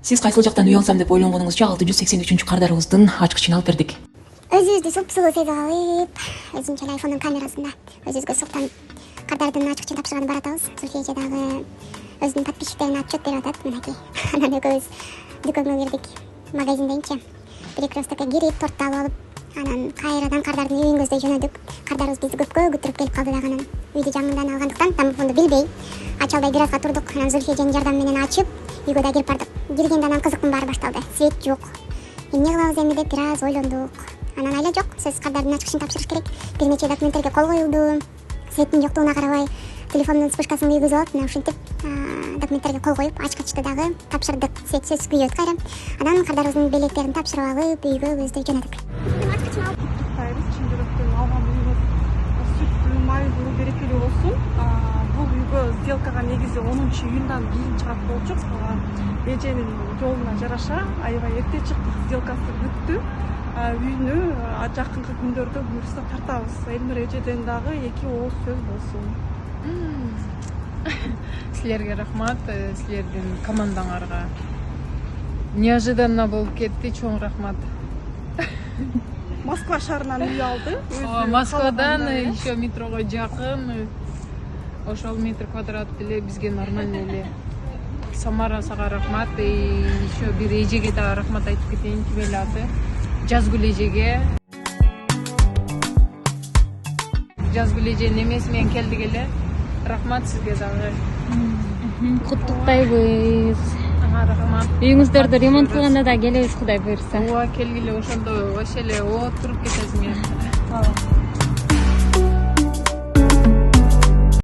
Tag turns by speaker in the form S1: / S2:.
S1: Сиз кайсыл жактан үй алсам деп ойлонгонуңузча 683 кардарыбыздын ачкычын алып бердик.
S2: Өзүбүздү сулуу сезип алып, өзүнчө эле айфондун камерасында өзүбүзгө султан кардардын ачкычын тапшырганын баратабыз. Зульфия эже дагы өзүнүн подписчиктерине отчет берип атат. Мынакей. Анан экөөбүз дүкөнгө кирдик. Магазиндейинчи. Перекресткке кирип, тортду алып алып, анан кайрадан кардардын үйүн көздөй жөнөдүк. Кардарыбыз бизди көпкө күтүрүп келип калды дагы анан үйдү жаңынан алгандыктан домофонду билбей, ача албай бир азга турдук. Анан Зульфия эженин жардамы менен ачып, үйгө да кирип бардык. Киргенде анан кызыктын баары башталды. Свет жок. Эмне кылабыз эми деп бир аз ойлондук. Анан айла жок, сөзсүз кардардын ачкычын тапшырыш керек. Бир нече документтерге кол коюлду. Светтин жоктугуна карабай, телефондун вспышкасын күйгүзүп алып, мына ушинтип документтерге кол коюп, ачкычты дагы тапшырдык. Свет сөзсүз күйөбүз кайра. Анан кардарыбыздын белектерин тапшырып алып, үйгө көздөй жөнөдүк.
S3: Куттуктайбыз, чын жүрөктөн алганыңыз сүттүү, майлуу, берекелүү болсун. Бул үйгө сделкага негизи 10-июндан кийин чыгат болчук. Эженин жолуна жараша аябай эрте чыктык, сделкасы бүттү. Үйүнү жакынкы күндөрдө буюрса тартабыз. Элнур эжеден дагы 2 ооз сөз болсун.
S4: Силерге рахмат, силердин командаңарга. Неожиданно болуп кетти, чоң рахмат.
S3: Москва шаарынан үй алды.
S4: Москвадан еще метрого жакын. Ошол метр квадрат деле бизге нормально эле. Самарасага рахмат, еще бир эжеге да рахмат айтып кетейин, ким эле аты? Жазгүл эжеге. Жазгүл эже немеси менен келдик эле. Рахмат сизге дагы.
S5: Куттуктайбыз.
S4: Рахмат.
S5: Үйүңүздөрдү ремонт кылганда да келебиз, Кудай буйрса.
S4: Ооба, келгиле, ошондо вообще эле отуруп кетесиң.